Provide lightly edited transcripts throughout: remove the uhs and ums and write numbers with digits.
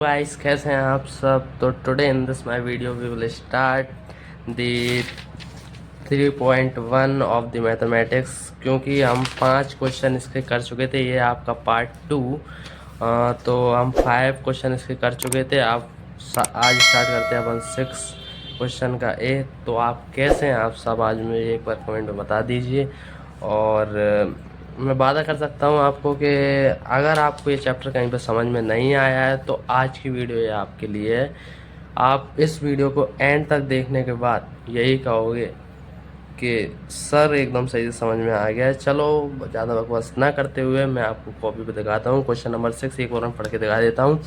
Guys, कैसे हैं आप सब। तो today in this my video we will start the 3.1 of the mathematics. क्योंकि हम 5 क्वेश्चन इसके कर चुके थे, ये आपका पार्ट 2। तो हम 5 क्वेश्चन इसके कर चुके थे। आप आज स्टार्ट करते हैं अपन 6 क्वेश्चन का ए। तो आप कैसे हैं आप सब, आज मुझे एक बार कमेंट में बता दीजिए। और मैं वादा कर सकता हूँ आपको कि अगर आपको ये चैप्टर कहीं पर समझ में नहीं आया है तो आज की वीडियो ये आपके लिए है। आप इस वीडियो को एंड तक देखने के बाद यही कहोगे कि सर एकदम सही से समझ में आ गया है। चलो ज़्यादा बकवास ना करते हुए मैं आपको कॉपी पे दिखाता हूँ। क्वेश्चन नंबर 6 एक बार मैं पढ़ के दिखा देता हूँ।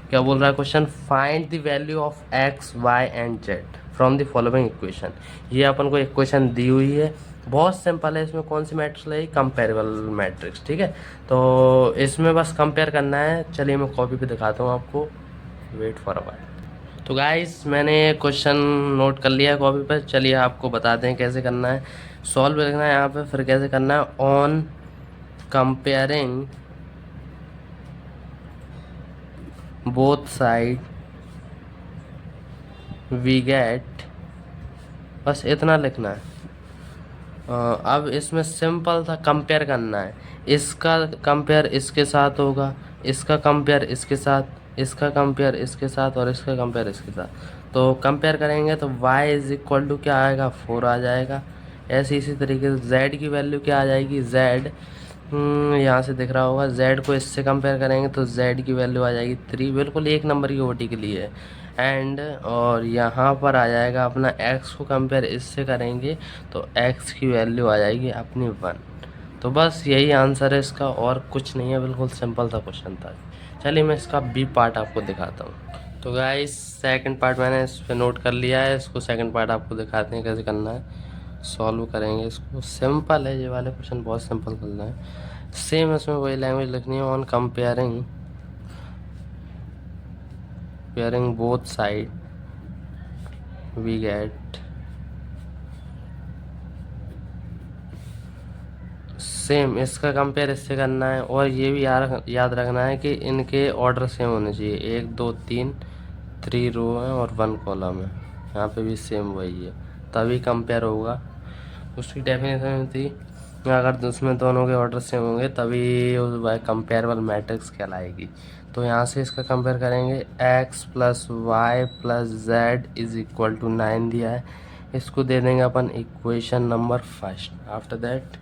क्या बोल रहा है question? Find the value of X Y and Z from the following equation. ये अपन को इक्वेशन दी हुई है, बहुत सिंपल है। इसमें कौन सी मैट्रिक्स लगेगी? कंपेरेबल मैट्रिक्स, ठीक है। तो इसमें बस कंपेयर करना है। चलिए मैं कॉपी पे दिखाता हूँ आपको, वेट फॉर अ व्हाइल। तो गाइस, मैंने क्वेश्चन नोट कर लिया है कॉपी पर। चलिए आपको बताते हैं कैसे करना है। सॉल्व लिखना है यहाँ पे, फिर कैसे करना है। On comparing both side we get, बस इतना लिखना है। अब इसमें सिंपल था, कंपेयर करना है। इसका कंपेयर इसके साथ होगा, इसका कंपेयर इसके साथ, इसका कंपेयर इसके साथ, और इसका कंपेयर इसके साथ। तो कंपेयर करेंगे तो y इज इक्वल टू क्या आएगा? 4 आ जाएगा। ऐसे इसी तरीके से z की वैल्यू क्या आ जाएगी? z यहाँ से दिख रहा होगा। z को इससे कंपेयर करेंगे तो z की वैल्यू आ जाएगी 3, बिल्कुल एक नंबर की ओटी के लिए है। एंड और यहाँ पर आ जाएगा अपना x को कंपेयर इससे करेंगे तो x की वैल्यू आ जाएगी अपनी 1। तो बस यही आंसर है इसका, और कुछ नहीं है। बिल्कुल सिंपल सा क्वेश्चन था। चलिए मैं इसका बी पार्ट आपको दिखाता हूँ। तो गाइस, सेकंड पार्ट मैंने इस पर नोट कर लिया है। इसको सेकंड पार्ट आपको दिखाते हैं कैसे करना है। सॉल्व करेंगे इसको। सिंपल है, ये वाले क्वेश्चन बहुत सिंपल करना है। सेम इसमें वही लैंग्वेज लिखनी है। On comparing both side we get, same इसका कंपेयर इससे करना है। और ये भी याद रखना है कि इनके ऑर्डर सेम होने चाहिए। 1 2 3 3 रो है और 1 कॉलम है। यहाँ पे भी सेम वही है, तभी कंपेयर होगा। उसकी डेफिनेशन थी अगर उसमें दोनों के ऑर्डर सेम होंगे तभी वह कंपेरेबल मैट्रिक्स कहलाएगी। तो यहाँ से इसका कंपेयर करेंगे। x plus Y plus Z is equal to 9 दिया है। इसको दे देंगे अपन equation number first. After that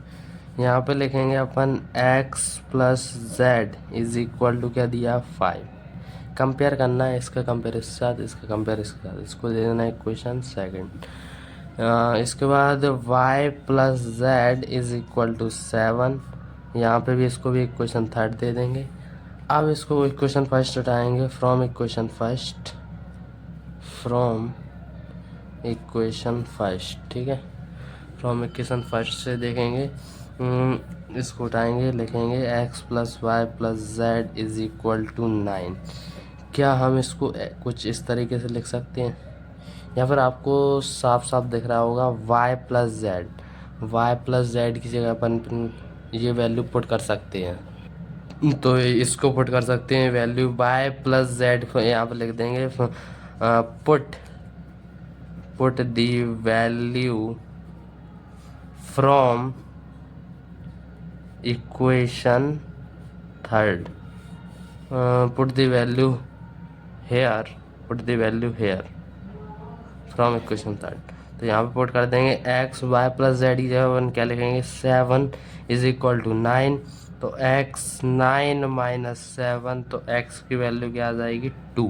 यहाँ पे लिखेंगे अपन x plus Z is equal to क्या दिया? 5। कंपेयर करना है, इसका कंपेयर इसके साथ, इसका कंपेयर इसके साथ। इसको दे देना इक्वेशन सेकंड। इसके बाद y plus Z is equal to 7। यहाँ पे भी इसको भी इक्वेशन थर्ड दे देंगे। अब इसको इक्वेशन फर्स्ट उठाएंगे। फ्रॉम इक्वेशन फर्स्ट, ठीक है। फ्रॉम इक्वेशन फर्स्ट से देखेंगे, इसको उठाएंगे, लिखेंगे x plus Y plus Z is equal to 9। क्या हम इसको कुछ इस तरीके से लिख सकते हैं, या फिर आपको साफ साफ दिख रहा होगा वाई प्लस जेड की जगह अपन ये वैल्यू पुट कर सकते हैं। तो इसको पुट कर सकते हैं वैल्यू वाई प्लस जेड को यहाँ पर लिख देंगे। Put the value from equation third, put the value here from equation third. तो यहाँ पे पुट कर देंगे x y प्लस जेड की जगह अपन क्या लिखेंगे? 7 इज इक्वल टू 9। तो x 9 माइनस 7, तो x की वैल्यू क्या आ जाएगी? 2।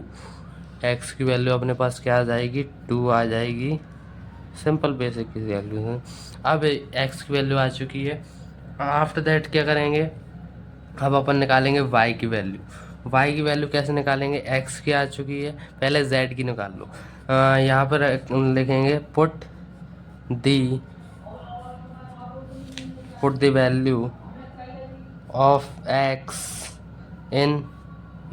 x की वैल्यू अपने पास क्या आ जाएगी? 2 आ जाएगी। सिंपल बेसिक की कैलकुलेशन। अब x की वैल्यू आ चुकी है। आफ्टर दैट क्या करेंगे? अब अपन निकालेंगे y की वैल्यू। y की वैल्यू कैसे निकालेंगे? x की आ चुकी है, पहले z की निकाल लो। यहाँ पर लिखेंगे put the value of x in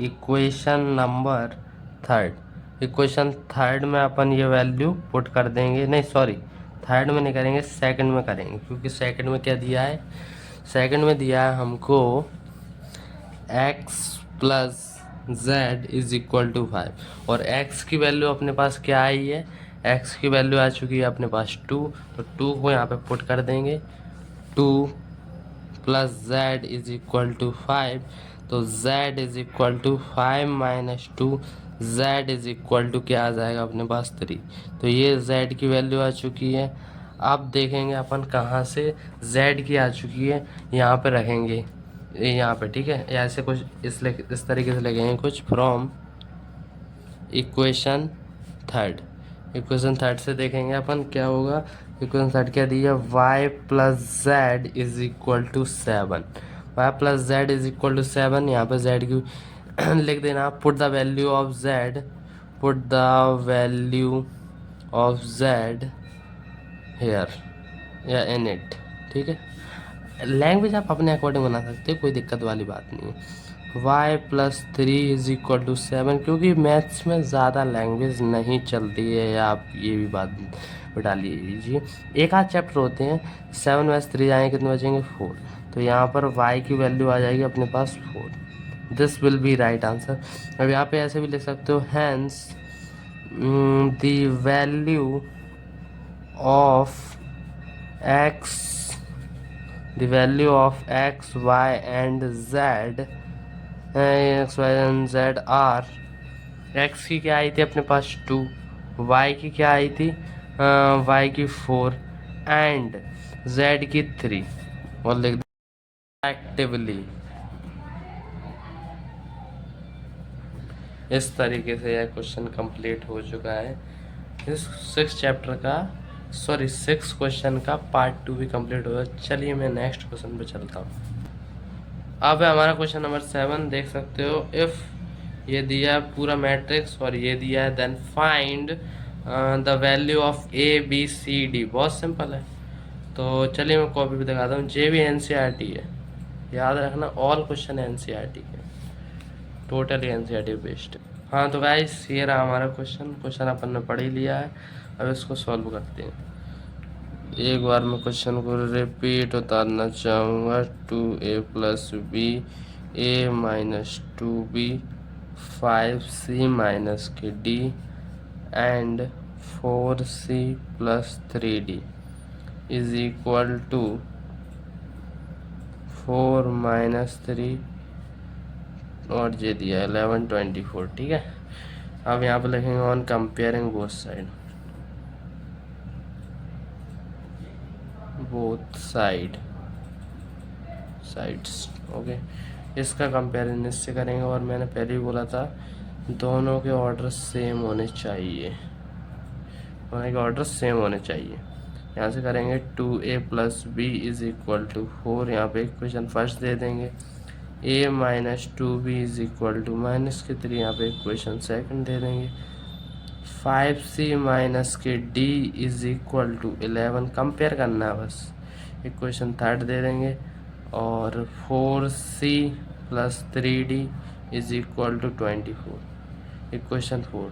equation number third. Equation third में अपन ये वैल्यू पुट कर देंगे। नहीं सॉरी, थर्ड में नहीं करेंगे, सेकंड में करेंगे। क्योंकि सेकंड में क्या दिया है? सेकंड में दिया है हमको x plus z is equal to 5 और x की वैल्यू अपने पास क्या आई है, x की वैल्यू आ चुकी है अपने पास 2, तो 2 को यहाँ पे पुट कर देंगे, 2 plus z is equal to 5, तो z is equal to 5 minus 2, z is equal to क्या आ जाएगा अपने पास 3। तो ये z की वैल्यू आ चुकी है। अब देखेंगे अपन कहाँ से z की आ चुकी है, यहाँ पे रखेंगे यहाँ पे, ठीक है। ऐसे कुछ इस तरीके से लगेंगे कुछ, फ्रॉम इक्वेशन थर्ड से देखेंगे अपन क्या होगा। इक्वेशन थर्ड क्या दी है, y plus Z is equal to 7, Y plus Z is equal to 7। यहाँ पे z की लिख देना, put the value of z, put the value of z here या इन इट, ठीक है। लैंग्वेज आप अपने अकॉर्डिंग बना सकते हो, कोई दिक्कत वाली बात नहीं है। y plus 3 is equal to 7, क्योंकि मैथ्स में ज़्यादा लैंग्वेज नहीं चलती है, या आप ये भी बात बिठा लीजिए। एक आध चैप्टर होते हैं, 7 में 3 जाएंगे कितने बचेंगे 4, तो यहाँ पर y की वैल्यू आ जाएगी अपने पास 4। This will be right answer. अब यहाँ पे ऐसे भी लिख सकते हो, hence the value of x, the value of x, y and z, x, y and z are, x की क्या आई थी अपने पास 2, y की क्या आई थी y की 4 एंड z की 3, और लिख दो एक्टिवली। इस तरीके से यह क्वेश्चन कंप्लीट हो चुका है। इस 6 क्वेश्चन का पार्ट 2 भी कंप्लीट हुआ। चलिए मैं नेक्स्ट क्वेश्चन पे चलता हूँ। अब है हमारा क्वेश्चन नंबर 7, देख सकते हो। इफ़ ये दिया है पूरा मैट्रिक्स और ये दिया है, then find the value of A B C D. बहुत सिंपल है, तो चलिए मैं कॉपी पे दिखाता हूँ। जे भी एनसीईआरटी है, याद रखना ऑल क्वेश्चन एनसीईआरटी के, टोटली एनसीईआरटी बेस्ड। हाँ तो गाइस ये रहा हमारा क्वेश्चन अपन ने पढ़ ही लिया है। अब इसको सॉल्व करते हैं। एक बार मैं क्वेश्चन को रिपीट उतारना चाहूँगा। 2a plus B, A minus 2b, 5c minus के d and 4c plus 3d is equal to 4 minus 3 और जे दिया 11 24, ठीक है। अब यहाँ पे लिखेंगे on comparing both sides, okay. इसका कंपेरिजन इससे करेंगे, और मैंने पहले ही बोला था दोनों के ऑर्डर सेम होने चाहिए, यहाँ से करेंगे 2a plus B is equal to 4, यहाँ पे इक्वेशन फर्स्ट दे देंगे। a minus 2b is equal to minus के 3, यहाँ पे इक्वेशन सेकंड दे देंगे। 5c माइनस के d is equal to 11, compare करना है बस, इक्वेशन थर्ड दे देंगे। और 4c plus 3d is equal to 24, equation 4।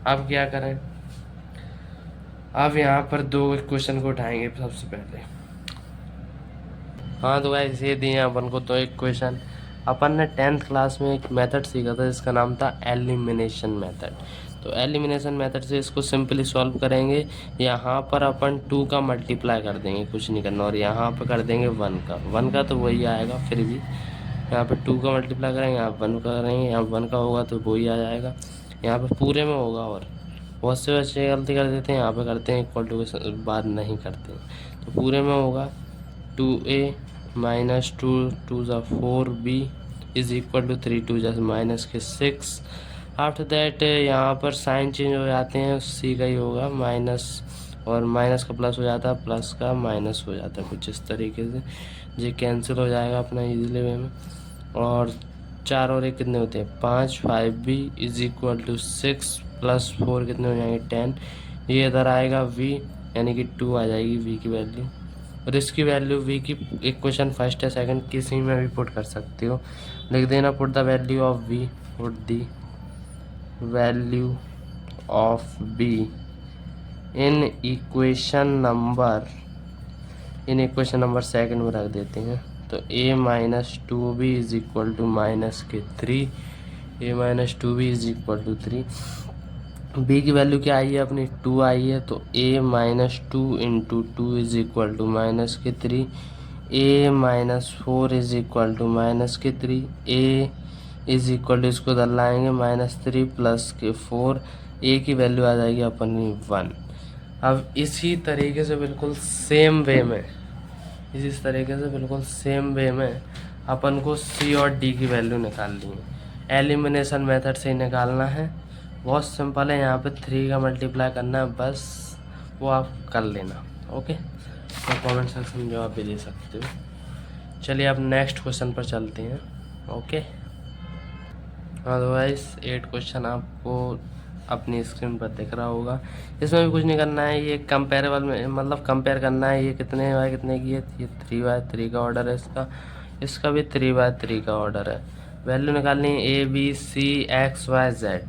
अब क्या करें, अब यहाँ पर दो इक्वेशन को उठाएंगे सबसे पहले। हाँ तो गाइस ये दिए अपन को दो इक्वेशन। अपन ने 10th क्लास में एक मेथड सीखा था जिसका नाम था एलिमिनेशन मेथड। तो एलिमिनेशन मेथड से इसको सिंपली सॉल्व करेंगे। यहाँ पर अपन 2 का मल्टीप्लाई कर देंगे, कुछ नहीं करना, और यहाँ पर कर देंगे 1 का तो वही आएगा। फिर भी यहाँ पर 2 का मल्टीप्लाई करेंगे, यहाँ 1 का करेंगे, यहाँ 1 का होगा तो वही आ जाएगा। यहाँ पर पूरे में होगा, और बहुत से बच्चे गलती कर देते हैं, यहाँ पे करते हैं इक्वल टू के बाद नहीं करते। तो पूरे में होगा 2a माइनस 2 ज़ा 4b इज इक्वल टू 3 2 ज़ा माइनस के 6। आफ्टर दैट यहाँ पर साइन चेंज हो जाते हैं, c का ही होगा माइनस, और माइनस का प्लस हो जाता है, प्लस का माइनस हो जाता है, कुछ इस तरीके से। ये कैंसिल हो जाएगा अपना इजीली वे में। और 4 और 1 कितने होते हैं 5, 5b is equal to 6 plus 4 कितने हो जाएंगे 10। ये इधर आएगा v, यानी कि 2 आ जाएगी v की वैल्यू। और इसकी वैल्यू v की इक्वेशन फर्स्ट या सेकंड किसी में भी पुट कर सकते हो। लिख देना put the value of v, put the value of b in equation number second में रख देते हैं। तो a minus 2b is equal to minus के 3 a minus two B is equal to 3। B की वैल्यू क्या आई है अपनी 2 आई है, तो a minus two into two is equal to minus के 3, a minus 4 is equal to minus के 3, a इज इक्वल टू इसको इधर लाएंगे -3 प्लस के 4, a की वैल्यू आ जाएगी अपनी 1। अब इसी तरीके से बिल्कुल सेम वे में अपन को c और d की वैल्यू निकालनी है। एलिमिनेशन मेथड से ही निकालना है, बहुत सिंपल है। यहाँ पे 3 का मल्टीप्लाई करना है, बस वो आप कर लेना। ओके, तो कमेंट सेक्शन में जवाब भी दे सकते हो। चलिए अब नेक्स्ट क्वेश्चन पर चलते हैं। ओके, अदरवाइज 8 क्वेश्चन आपको अपनी स्क्रीन पर दिख रहा होगा। इसमें भी कुछ नहीं करना है, ये कंपेरेबल में मतलब कंपेयर करना है। ये कितने बाय कितने की है, ये 3/3 का ऑर्डर है इसका भी 3/3 का ऑर्डर है। वैल्यू निकालनी है A B C X Y Z,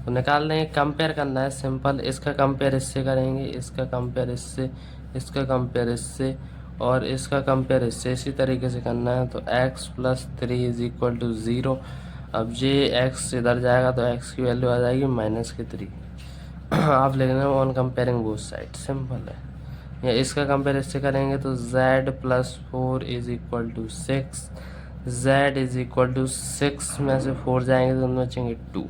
तो निकाल लेंगे। कंपेयर करना है सिंपल, इसका कंपेयर इससे करेंगे, इसका कंपेयर इससे, इसका कंपेयर इससे और इसका कंपेयर इससे, इसी तरीके से करना है। तो x plus 3 is equal to 0। अब ये x इधर जाएगा तो x की वैल्यू आ जाएगी -3। आप लिख लेना on comparing both side, simple है। या इसका कंपेयर इससे करेंगे तो z plus 4 is equal to 6, z is equal to 6 में से 4 जाएंगे तो उनमें बचेंगे 2।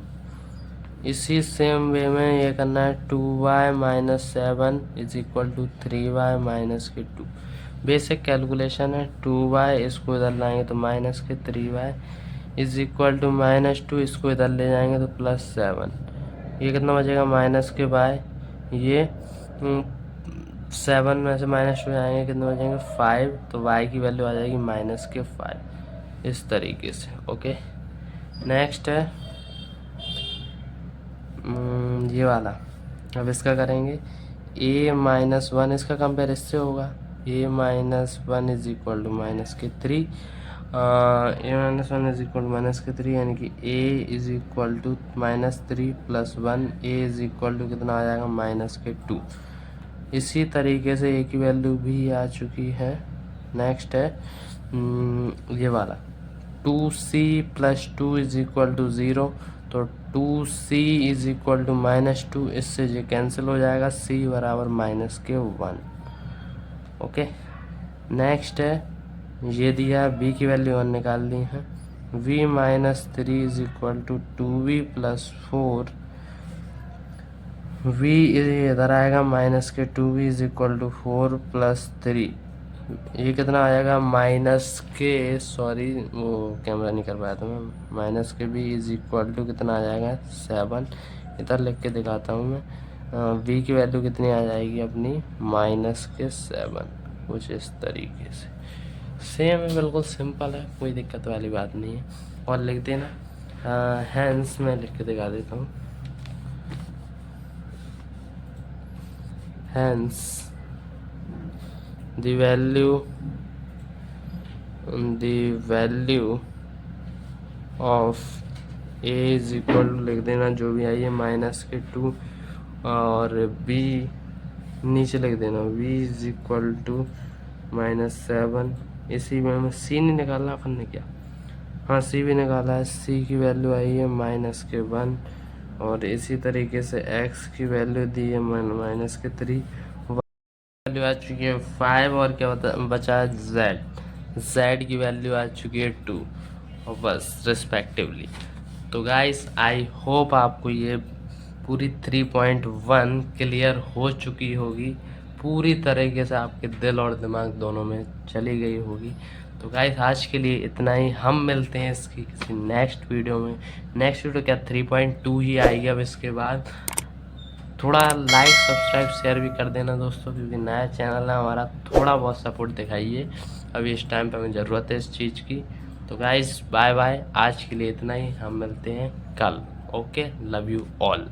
इसी सेम वे में ये करना है 2y minus 7 is equal to 3y minus के 2। बेसिक कैलकुलेशन है। 2y इसको इधर लाएंगे तो माइनस के 3y इज इक्वल टू -2, इसको इधर ले जाएंगे तो +7। ये कितना बचेगा माइनस के बाय, ये 7 में से -2 आएंगे, कितने बचेंगे 5, तो y की वैल्यू आ जाएगी -5, इस तरीके से। ओके, नेक्स्ट है ये वाला। अब इसका करेंगे a माइनस 1, इसका कंपेयर इससे होगा a minus 1 is equal to -3, a minus 1 is equal to -3, यानी कि a is equal to -3 plus 1, a is equal to कितना आ जाएगा -2। इसी तरीके से a की वैल्यू भी आ चुकी है। नेक्स्ट है ये वाला 2c plus 2 is equal to 0, तो 2c इज इक्वल टू -2, इससे ये कैंसिल हो जाएगा, c बराबर -1। ओके, नेक्स्ट है ये दिया b की वैल्यू 1 निकालनी है। v minus 3 is equal to 2v plus 4, v इधर आएगा -2v is equal to 4 plus 3, ये कितना आ जाएगा सॉरी वो कैमरा नहीं कर पाया था मैं, -b इज इक्वल टू कितना आ जाएगा 7। इधर लिख के दिखाता हूँ मैं। v की वैल्यू कितनी आ जाएगी अपनी -7, कुछ इस तरीके से। सेम है, बिल्कुल सिंपल है, कोई दिक्कत वाली बात नहीं है। और लिख देना हैंस, मैं लिख के दिखा देता हूँ। Hence the value of a is equal to लिख देना जो भी आई है -2, और b नीचे लिख देना v is equal to -7। इसी में हमें c नहीं निकालना अपन ने, क्या हाँ c भी निकाला है। c की वैल्यू आई है -1, और इसी तरीके से x की वैल्यू दी है -3, वैल्यू आ चुकी है 5, और क्या बचा है z की वैल्यू आ चुकी है 2, और बस रिस्पेक्टिवली। तो गाइस आई होप आपको ये पूरी 3.1 क्लियर हो चुकी होगी, पूरी तरीके से आपके दिल और दिमाग दोनों में चली गई होगी। तो गाइस आज के लिए इतना ही, हम मिलते हैं इसकी किसी नेक्स्ट वीडियो में। नेक्स्ट वीडियो क्या 3.2 ही आएगी अब इसके बाद। थोड़ा लाइक सब्सक्राइब शेयर भी कर देना दोस्तों, क्योंकि नया चैनल है हमारा, थोड़ा बहुत सपोर्ट दिखाइए, अभी इस टाइम पे हमें ज़रूरत है इस चीज़ की। तो गाइस बाय बाय, आज के लिए इतना ही, हम मिलते हैं कल। Okay, love you all.